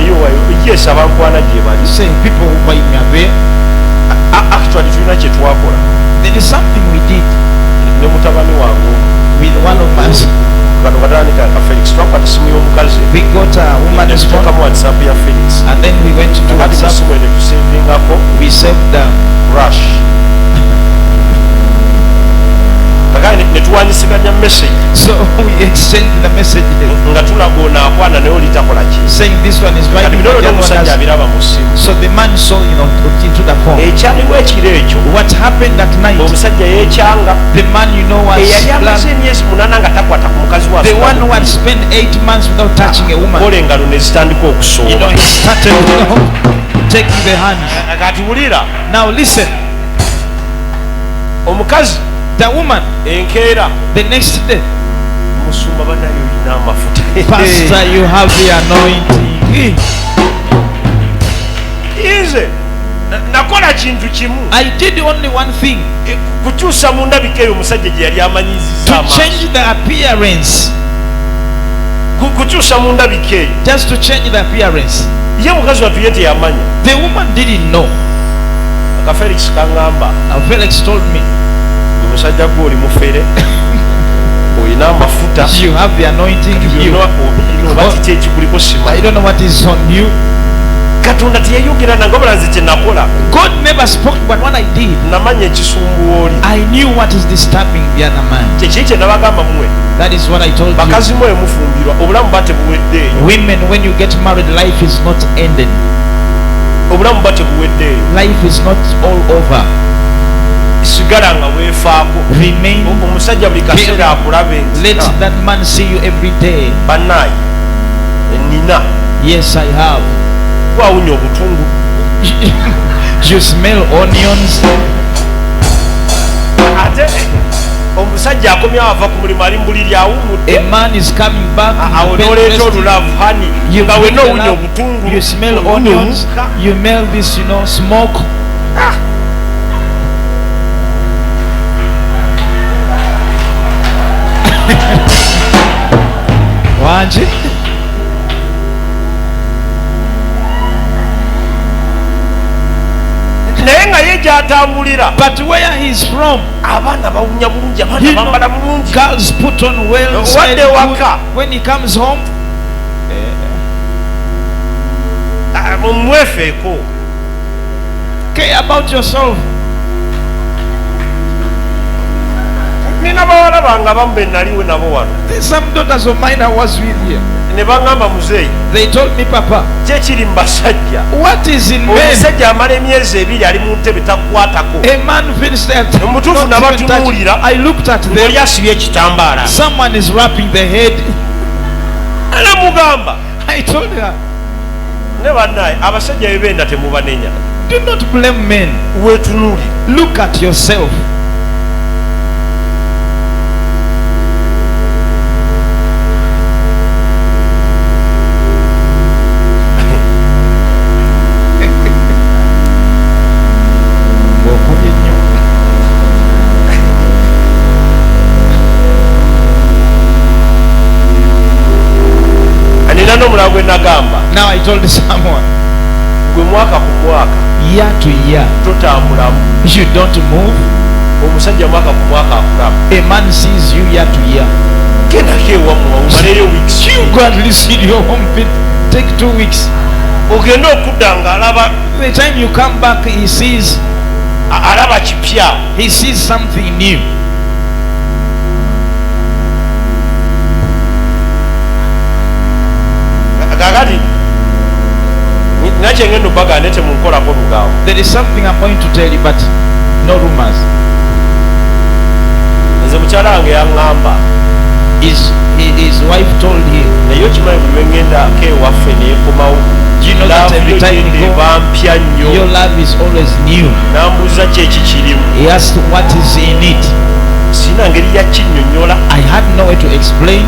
yeesa bankwana gye bali. You say, people who buy me are there. Actually tulina kye twakola There is something we did ne mutabani wange with one of us. kano katandika ka Felix twakwata simu y'omukazi We got a woman's phone netuteekamu WhatsApp ya Felix and then we went to kati WhatsApp. musimu ene tusevingako We saved rush kakati netuwanyisiganya message so we exchanged the messages nga tulaga onaakwana naye oli takola ki saying this one is right. kati bino olwo omusajja abiraba mu simu So the man saw, into the phone. ekyaliwo ekiro ekyo What happened that night? omusajja yeekyanga The man, was eyali amaze emyezi 8 nga takwata ku mukazi the one who had spent 8 months without touching a woman. kola engalo ne zitandika okusooba He started, taking the hand. kati wulira Now listen, omukazi the woman, enkeera the next day, musumba banayo olina amafuta Pastor, you have the anointing. nze nakola kintu kimu I did only one thing, kukyusa mu ndabika eyo omusajja gye yali amanyiziza to change the appearance. kukyusa mu ndabika eyo Just to change the appearance. ye mukazi wattu ye teyamanya The woman didn't know. aka Felix kaŋŋamba Felix told me, omusajja gwe oli mufere olina amafuta you have the anointing. byonna obiina oba kiki ekikuliko I simanyi don't know what is on you. katonda teyayogera nange wabula nze kye nakola. God never spoke, but what I did, namanya ekisumbuwa oli. I knew what is disturbing the other man. kyekiri kye nabagamba mmwe. That is what I told you. bakazi mwe mufumbirwa obulamu bwa tebuweddeeyo. Women, when you get married, life is not ended. obulamu bwa tebuweddeeyo. Life is not all over. sigala nga weefaako. Remain. omusajja buli kaseera akulabe. Let that man see you every day. bannaayi nina. Yes, I have. wawunya obutungu. You smell onions. ate omusajja akomya ava ku mulimu ali mbuliri awumudde. A man is coming back. awo noleeta olulavu hani nga wena owunya obutungu. You smell onions. You smell this, smoke. Wanje. naye nga ye gy'atambulira. But where he is from, abaana bawunya bulungi, abaana bambala bulungi. girls put on well. wadde waka. When he comes home, mumwefeeko. care about yourself. nina bawala bange abamu be naliwe nabo wano. Some daughters of mine I was with here. ne baŋŋamba muzeeyi. They told me, Papa, kyekiri mu basajja. what is in men? omusajja amala emyezi ebiri ali mu ntebe takukwatako. A man finished that. mutuufu nabatunuulira. I looked at them. oli asibye ekitambaala. Someone is wrapping the head. namugamba. I told her, ne bannaye abasajja bebenda temubanenya. do not blame men. weetunuulire. Look at yourself. Now I told someone, gwe mwaka ku mwaka year to year, totambulamu. you don't move. omusajja mwaka ku mwaka akulamu. A man sees you year to year. gendako ewammwe wawumalere weeks. You go at least in your home, take 2 weeks. ogenda okudda nga alaba. The time you come back, he sees. alaba kipya. He sees something new. kakati nakye ngenda obagande temunkolako lugaawo. There is something I'm going to tell you, but no rumors. nze mukyala wange yaŋŋamba. His wife told him, naye okimanyi buli lwengendako ewaffe neekomawo. you know that every time you go, bampya nnyo. your love is always new. nambuuza ki ekikirimu. He asked what is in it. sirina ngeri yakinnyonnyola. I had no way to explain.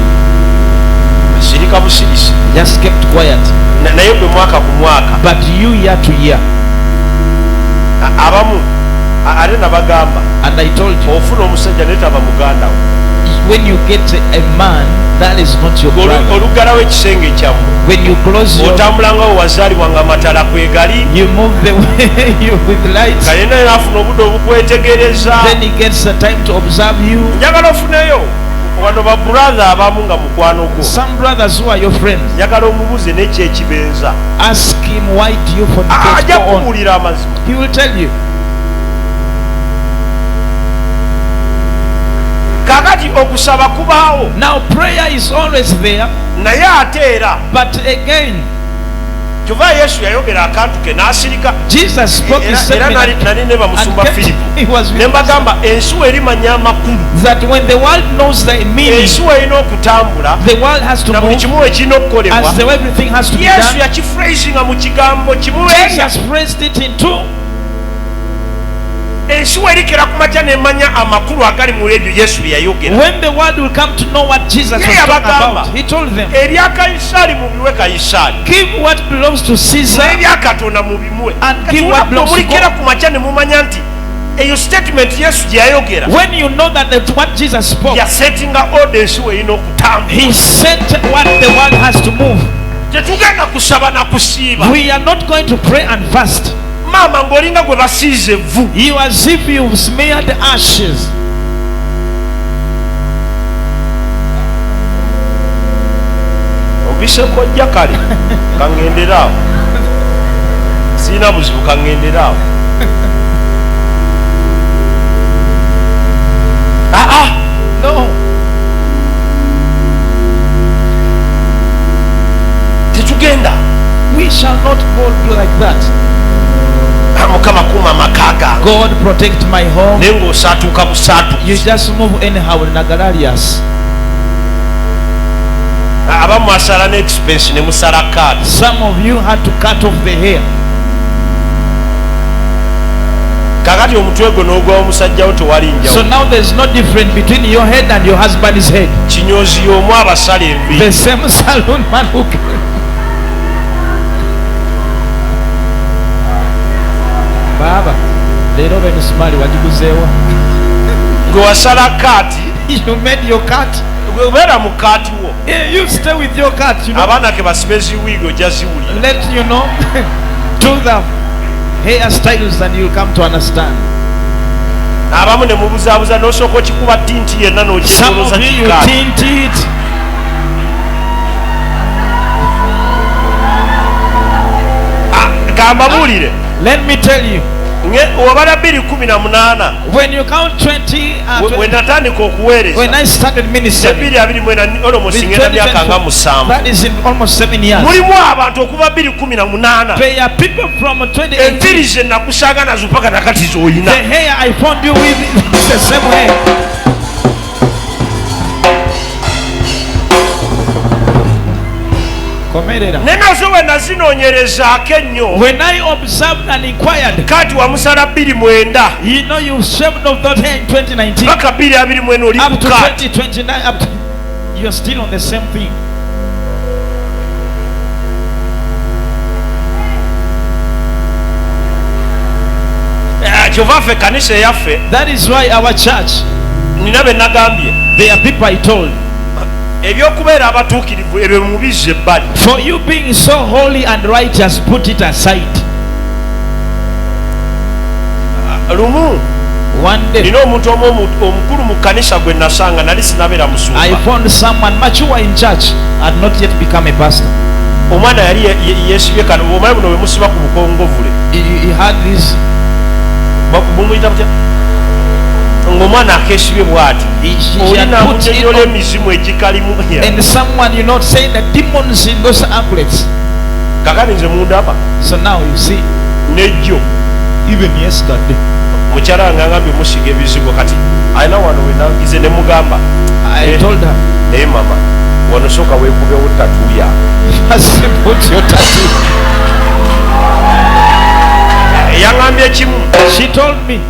sirika busirisi. Just kept quiet. naye gwe mwaka ku mwaka. But you year to year. abamu ate nabagamba. And I told you, ofuna omusajja netaba muganda wo. when you get a man, that is not your brother. olugalawo ekisenge kyammwe. When you close your, otambulangawo wazaalibwa nga matala kwegali. you move the way you with lights. kalina afuna obudde obukwetegereza. Then he gets the time to observe you. njagala ofuneyo wano ba brother abamu nga mukwano gwo. Some brothers who are your friends, njagala omubuze n'ekyekibenza. ask him, why do you fornicate? ajja Go on. kubuulira amazima. He will tell you. kakati okusaba kubaawo. Now prayer is always there, naye ate era but again, kyova yesu yayogera akantu ke n'asirika. Jesus spoke his era statement nali ne bamusumba filipo. he was ne mbagamba ensuwa erimanya amakulu. that when the world knows the meaning, ensuwa erina okutambula. the world has to na buli move, kimu ekirina okukolebwa. as though everything has to be yesu done. yakifurayisinga mu kigambo kimu. Jesus praised it in two. ensuwa erikera ku makya nemanya amakulu agali mu ebyo yesu bye yayogera. When the world will come to know what Jesus was Yeah, talking bagamba. about, he told them, erya kayisaali mubiwe kayisaali. give what belongs to Caesar n'ebya katonda mubimuwe. and give what belongs to mulikera God. ku makya ne mumanya nti eyo statement yesu gye yayogera. When you know that what Jesus spoke, yasetinga order ensuwa erina okutambula. he set what the world has to move. tetugenda kusaba na kusiiba. We are not going to pray and fast. maama ng'olinga gwe basiize evvu. You as if you've smeared ashes. ombise kojja kale kangendera awo. sirina buzibu kangendera awo. No. Tetugenda. We shall not go like that. Mukama kuuma amaka gange. God protect my home. Naye ng'osaatuuka busaatu. You just move anyhow in Nagalarius. Abamu asala ne expense ne musala kaati. Some of you had to cut off the hair. Kakati omutwe gwo n'ogwa omusajjawo tewali njawulo. So now there's no difference between your head and your husband's head. Kinyozi y'omu abasala envi. The same saloon man who Baba, leero bemisumali wagiguzeewa. Gwe wasala kaati. You made your cut. Gwe obeera mu kaati wo. You stay with your cut, you know. Abaana ke basibe ziwiigi ojja ziwulira. Let you know. Do the hairstyles and you'll come to understand. Abamu ne mubuzaabuza n'osooka okikuba tinti yenna n'okyetolooza kikaati. Some of you tint it. Kambabuulire. Let me tell you. Wabala 2:18. When you count 20, when natandika okuweereza. When I started ministry. 2:24 almost ngenda myaka nga 7. That is in almost 7 years. Mulimu abantu okuva 2:18. There are people from 2018. Enviri ze nakusaaga nazo paka nakati z'olina. The hair I found you with is the same hair. Nenazo we nazinoonyerezaako ennyo. When I observed and inquired, kati wamusala 2:9. You know you shaved off that hair in 2019. Paka 2:24 oli up to ku kaati. 2029, up to, you're still on the same thing. Kyova ffe kanisa eyaffe. That is why our church, nina be nagambye. There are people I told. Ebyokubeera abatuukirivu ebyo mubizze ebbali. For you being so holy and righteous, put it aside. Lumu. One day, nina omuntu omukulu mu kanisa gwe nasanga nali sinabeera musumba. I found someone mature in church, had not yet become a pastor. Omwana yali yeesibye kano omanyi buno bwe musiba ku bukongovule. He had this. Bumuyita butya? Ng'omwana akeesibye bw'ati. Olina munyonyola emizimu egikalimu. And someone, you know, saying the demons in those anklets. Kakati nze mundaba. So now you see. Nejjo. Even yesterday. Mukyala wange angambye musiga ebizigo kati alina wano we nagize ne mugamba. I told her. Naye mama wano sooka weekubewo tattoo ya. First put your tattoo. Yangambye kimu. She told me.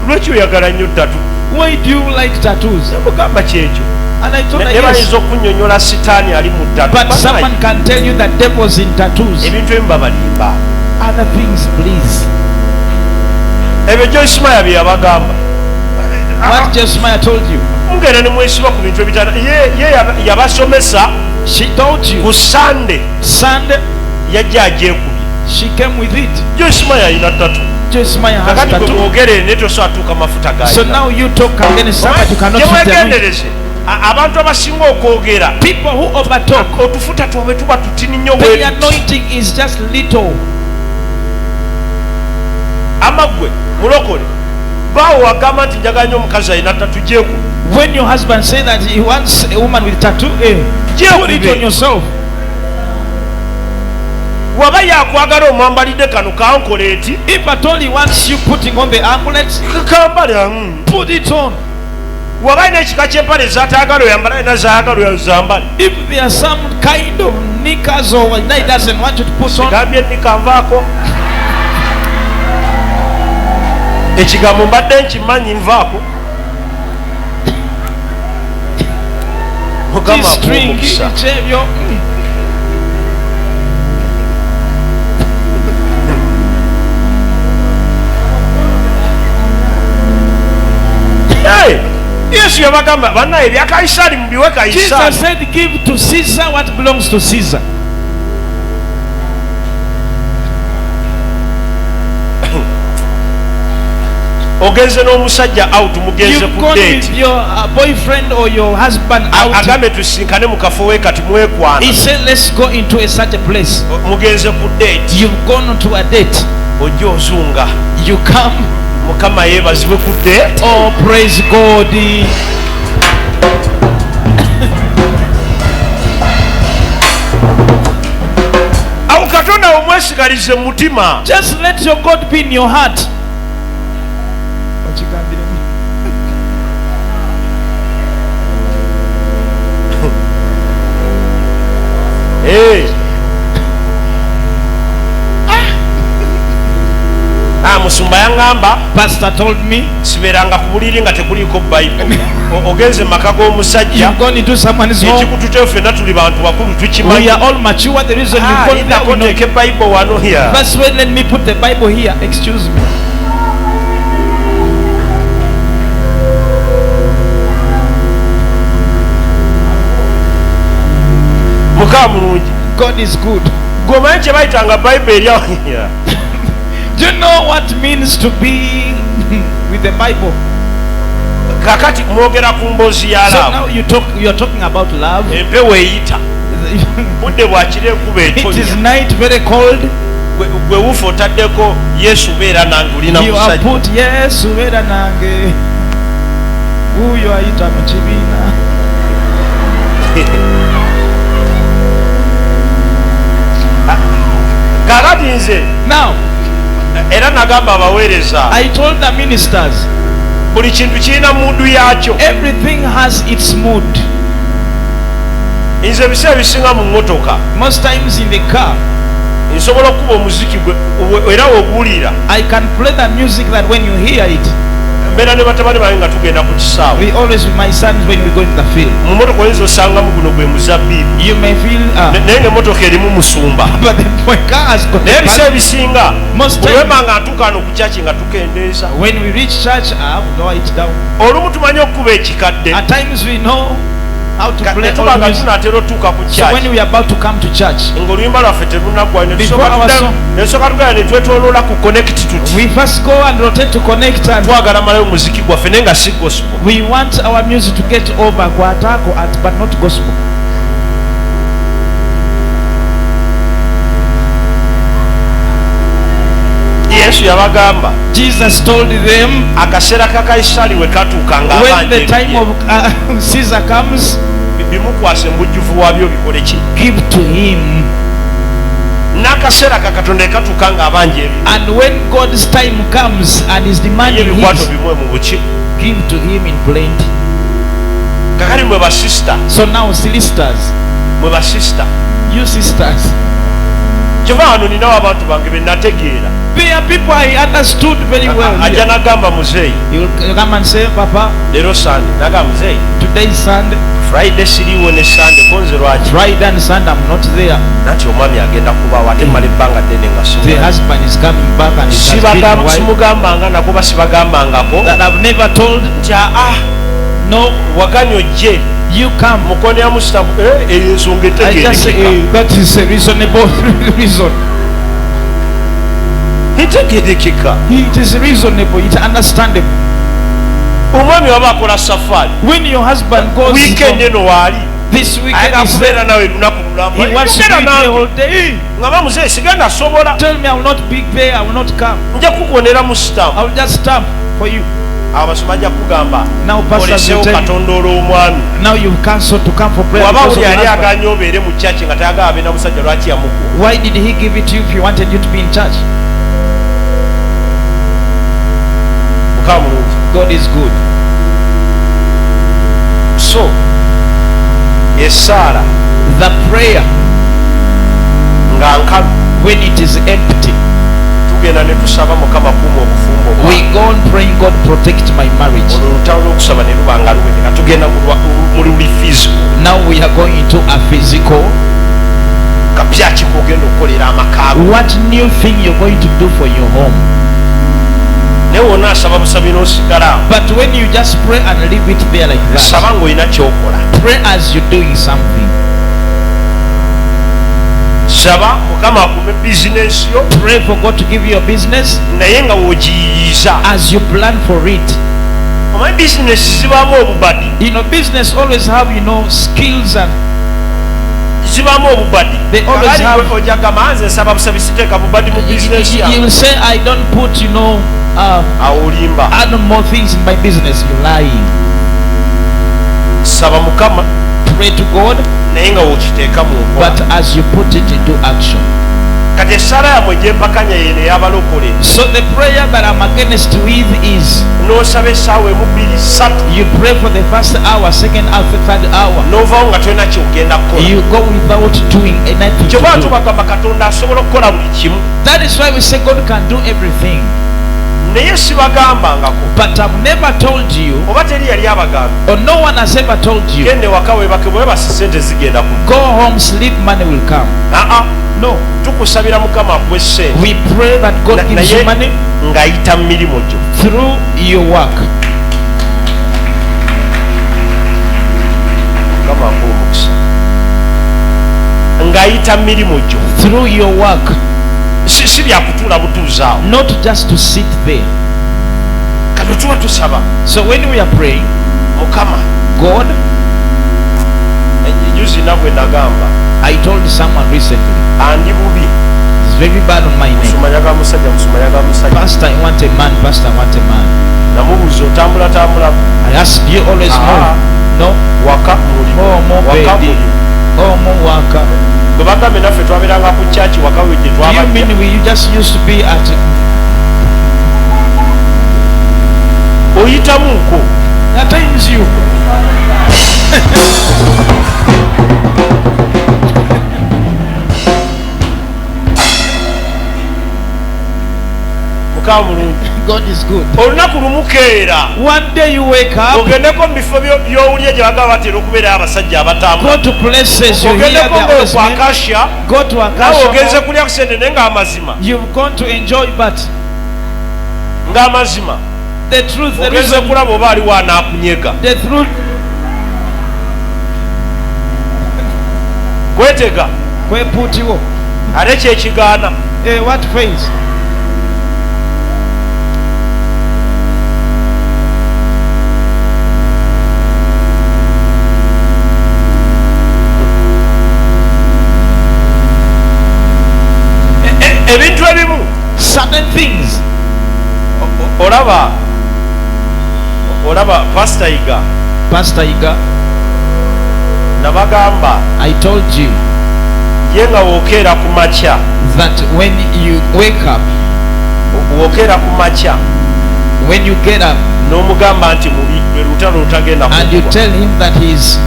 Lwaki oyagala nnyo tattoo? Why do you like tattoos? Mugamba kyekyo. And I told her yes. Bayinza okunnyonnyola sitaani ali mu tattoo. But someone can tell you that devils in tattoos. Ebintu ebimu babalimba. Other things, please. Ebyo Joyce bye yabagamba. What Joyce told you? Mugenda ne mwesiba ku bintu ebitala. Ye yabasomesa. She told you. Ku Sunday. Sunday. Yajja agyekubye. She came with it. Joyce alina tattoo. Joyce has tattoo. So now you talk against somebody you cannot fit them. Abantu abasinga okwogera. People who overtalk. Otufuta tuwe tuba tutini nnyo the anointing is just little. Amagwe mulokole. Bawo wagamba nti njagala nnyo omukazi alina tattoo gyeku. When your husband say that he wants a woman with tattoo, put it on yourself. Waba yakwagala omwambalidde kano kankole eti. If at all he wants you putting on the anklet, put it on. Waba ina ekika ky'empale zaatayagala oyambala ina zaayagala oyambale. If there are some kind of knickers or he doesn't want you to put on. Gambye nnika nvaako. Ekigambo mbadde nkimanyi nvaako. Mugamba omukisa. Yesu yabagamba banna ebya Kaisari mubiwe Kaisari. Jesus said give to Caesar what belongs to Caesar. ogenze n'omusajja out mugenze You've ku gone date with your boyfriend or your husband out. agambe tusinkane mu kafo we kati mwekwana He said, let's go into a such a place. mugenze ku date You've gone to a date. ojja ozunga You come. mukama yeebazibwe ku date. Oh, praise God. awo katonda omwesigalize mu mutima. Just let your God be in your heart. Musumba yaŋŋamba Pastor told me, sibeeranga ku buliri nga tekuliiko bayibuli ogenze mu maka g'omusajja you've gone into someone's home. ekikututeyo ffenna tuli bantu bakulu We tukimanyi. are all mature. The reason you've gone there, we know. Teeka ebayibuli wano here. That's why let me put the Bible here. Excuse me. Mukama mulungi. God is good. Gwomanyi kye bayitanga bayibuli erya Do you know what it means to be with the Bible? kakati mwogera ku mboozi ya So laavu. now you're talking about love. Empewo eyita budde bwakira enkuba It is etonnya night, very cold. gwe wufa otaddeko yesu beera nange olina You have musajja put Yesu beera nange. Uyo ayita mu kibiina. kakati nze Now, era nagamba abaweereza I told the ministers, buli kintu kirina mundu yaakyo. everything has its mood. Nze ebiseera ebisinga mu mmotoka Most times in the car, nsobola okuba omuziki era woguwulira I can play the music that when you hear it, mbeera ne batabani bange nga tugenda ku kisaawe we always with my sons when we go in the field. mu mmotoka oyinza osangamu guno gwe muzabbiibu You may feel, naye ng'emmotoka erimu musumba but my car has got naye a ebiseera bus. ebisinga Most olwemba times, nga ntuuka wano ku kyaki nga tukendeeza when we reach church, we lower it down. olumu tumanyi okukuba ekikadde At times we know how to play netuba all nga music. tunaatera otuuka ku So when kyaki we are about to come to church, ng'oluyimba lwaffe terunaggwayo Before our song- nesooka tugenda ne twetoloola ku connect tuti we first go and rotate to connect, and twagala malayo muziki gwaffe naye nga si gospel. we want our music to get over kwatako but not gospel. Yesu yabagamba Jesus told them, akaseera ka Kayisaali we katuuka nga when the abanja time ebibye, of Caesar comes, bimukwase mu bujjuvu waabyo bikole ki give to him. n'akaseera ka Katonda we katuuka nga abanja ebibye And when God's time comes and is ye demanding ebikwato his, bimwe mu buki. give to him in plenty. Kakati mwe basisita So now, sisters, mwe basisita you sisters, kyova wano ninawo abantu bange be nategeera there are people I understood very well ajja here. nagamba muzeeyi You come and say, Papa, leero sande nagamba muzeeyi today is Sunday. friday siriiwo ne sande konze lwaki Friday and Sunday I'm not there. nati omwami agenda kubawo ate mala ebbanga ddene nga The simumanyi. husband is coming back and it has been while simugambanga nako basibagambangako that I've never told. nti aa No, waganya ojje you come. mukono ya musitamu eyo ensonga I just say, etegerekeka that is a reasonable reason. etegerekeka. It is reasonable. It's understandable. omwami waba akola safari When your husband goes wiikendi eno waali this weekend, ayagala is kubeera there, nawe lunaku he wants to be lulamu there all day. nga bamuzeeyi sigenda sobola Tell me I will not be there. I will not come. nja kukubonera mu I sitamu will just stamp for you. awo basoma ajja kugamba Now, pastors oleseewo will tell you, katonda olw'omwami now you've cancelled to come for prayer waba because of uli your yali husband. aganye obeere mu kyaki nga tayagala abe na musajja lwaki yamukuwa. Why did he give it to you if he wanted you to be in church? mukama mulungi. God is good. So esaala The prayer, nga nkalu when it is empty, tugenda ne tusaba mukama kuuma obufumbo bwa we go on praying, God protect my marriage. olwo olutalo lw'okusaba ne luba nga luwedeka tugenda mu luli physical Now we are going into a physical. kapya ki kogenda okukolera amaka go What new thing you're going to do for your home? naye wonna asaba busabi n'osigala awo. But when you just pray and leave it there like that, saba ng'olina kyokola. pray as you're doing something. saba mukama akume bizinesi yo. Pray for God to give you a business. Naye nga wogiyiriza. As you plan for it. Omanyi bizinesi zibaamu obubadi. You know, business always have, you know, skills and zibaamu obubadi. They always have. Ojagamba nze nsaba busabisiteeka bubadi mu bizinesi yange. You will say, I don't put, you know, awulimba. add more things in my business. You're lying. Saba mukama. Pray to God. Naye nga wokiteeka mu nkola. But as you put it into action. Kati essala yamwe gyempakanya yeno ey'abalokole. So the prayer that I'm against with is, n'osaba essaawa emu bbiri ssatu. You pray for the first hour, second hour, third hour. N'ovaawo nga tolina kyogenda kukola. You go without doing anything to kyobanga do. tubagamba Katonda asobola okukola buli kimu. That is why we say God can do everything. Naye sibagambangako. But I've never told you, oba teri yali abagamba. or no one has ever told you, gende waka weebake bwebasi sente zigenda ku. Go home, sleep, money will come. No. Tukusabira mukama akuwe sente. We pray that God gives you money ng'ayita mu mirimu gyo. through your work. Mukama akuwe omukisa. Ng'ayita mu mirimu gyo. Through your work. Si byakutuula butuuzaawo. Not just to sit there. Kati tuba tusaba. So when we are praying, Mukama, God, enjuzi nabwe nagamba. I told someone recently, andi bubi. It's very bad on my name. Musumanyaga musajja, musumanyaga musajja. Pastor, I want a man. Pastor, I want a man. Namubuuza otambula tambula. I ask you always move. No. Waka muli. Oh, more baby. Oh, more waka. Bwe bagambe naffe twabeeranga ku church waka wejje twabajja. Do you mean we just used to be at? Oyitamu nko. At times you. God is good. Olunaku lumu keera. One day you wake up. Ogendeko mu bifo by'owulira gye bagamba batera okubeera abasajja abatambula. Go to places you hear their voice. Go to Akasha. Nawe ogenze kulya ku sente naye ng'amazima. You've gone to enjoy but ng'amazima. The truth, the ogenze reason. kulaba oba aliwo anaakunyega. The truth. Kwetega. Kweputiwo. Ate kyekigaana. What phase? Ebintu ebimu. Certain things. Olaba Pastor Iga. Pastor Iga. Nabagamba. I told you. Yenga wokeera ku makya. That when you wake up. Wokeera ku makya. When you get up. N'omugamba nti mubi lwe lutalo lutagenda kukuba. And you tell him that he's.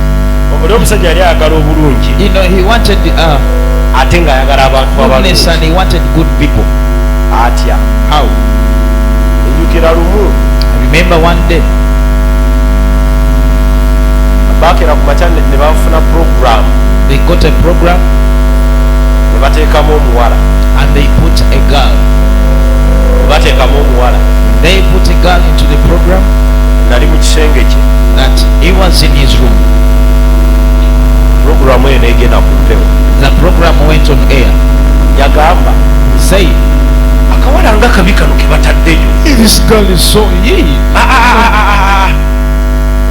Oli omusajja yali ayagala obulungi. You know he wanted ate ng'ayagala abantu goodness and he wanted good people. Atya. How? Ejjukira lumu. Remember one day. Bakeera ku makya ne bafuna program. They got a program. Ne bateekamu omuwala. And they put a girl. Ne bateekamu omuwala. They put a girl into the program. Nali mu kisenge kye. That he was in his room. Program eyo n'egenda ku mpewo. The program went on air. Yagamba. Say. Akawala nga kabi kano ke bataddeyo. This girl is so ye.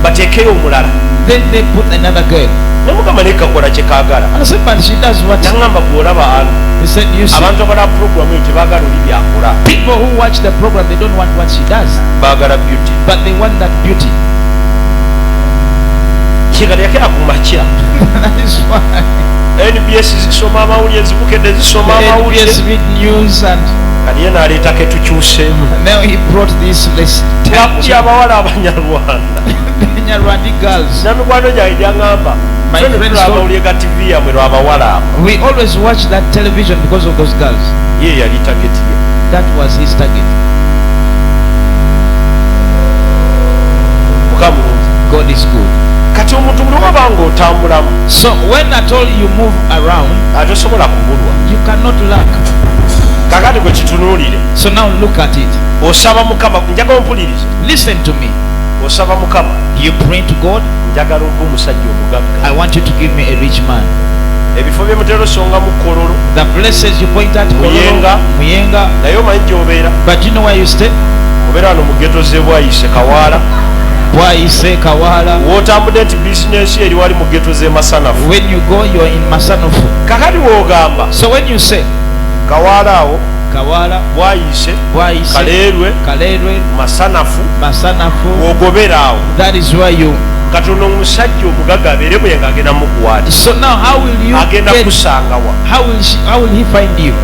Bateekeyo omulala. Then they put another girl. Namugamba naye kakola kye kaagala. I said, but she does what? Nangamba bw'olaba He said, you see. Abantu abala program eyo tebaagala oli byakola. People who watch the program, they don't want what she does. Baagala beauty. But they want that beauty. Kigali yakera ku makya. That is why. NBS zisoma amawulire zibukedde zisoma amawulire. NBS read news and. Kali ye n'aleetako etukyuseemu. Now he brought this list. Tewakuli abawala Abanyarwanda. Nyarwandi girls. Namikwano gyange yaŋŋamba. My friends amawulire ga TV yamwe lw'abawala abo. We always watch that television because of those girls. Ye yali target ye. That was his target. God is good. Kati omuntu buli waba ng'otambulamu. So when at all you move around, atosobola kubulwa. You cannot lack. Kakati gwe kitunuulire. So now look at it. Osaba Mukama, njagala ompulirize. Listen to me. Osaba Mukama. You pray to God. Njagala ompe omusajja omugagga. I want you to give me a rich man. ebifo bye mutero songa mu Kololo, the places you point at Muyenga, Muyenga, naye omanyi gy'obeera, but you know where you stay? obeera wano mu ghetto ze Bwayise Kawaala. Bwayise Kawaala. W'otambudde nti bizinensi eri wali mu ghetto ze Masanafu. When you go, you are in Masanafu. Kakati w'ogamba So when you say Kawaala awo, Kawaala, Bwayise, Bwayise, Kaleerwe, Masanafu, w'ogobera awo. that is where you. Katono omusajja omugagga abeere Muyenga agenda mukuwaata. So now how will you agenda get, kusanga wa? how will he find you?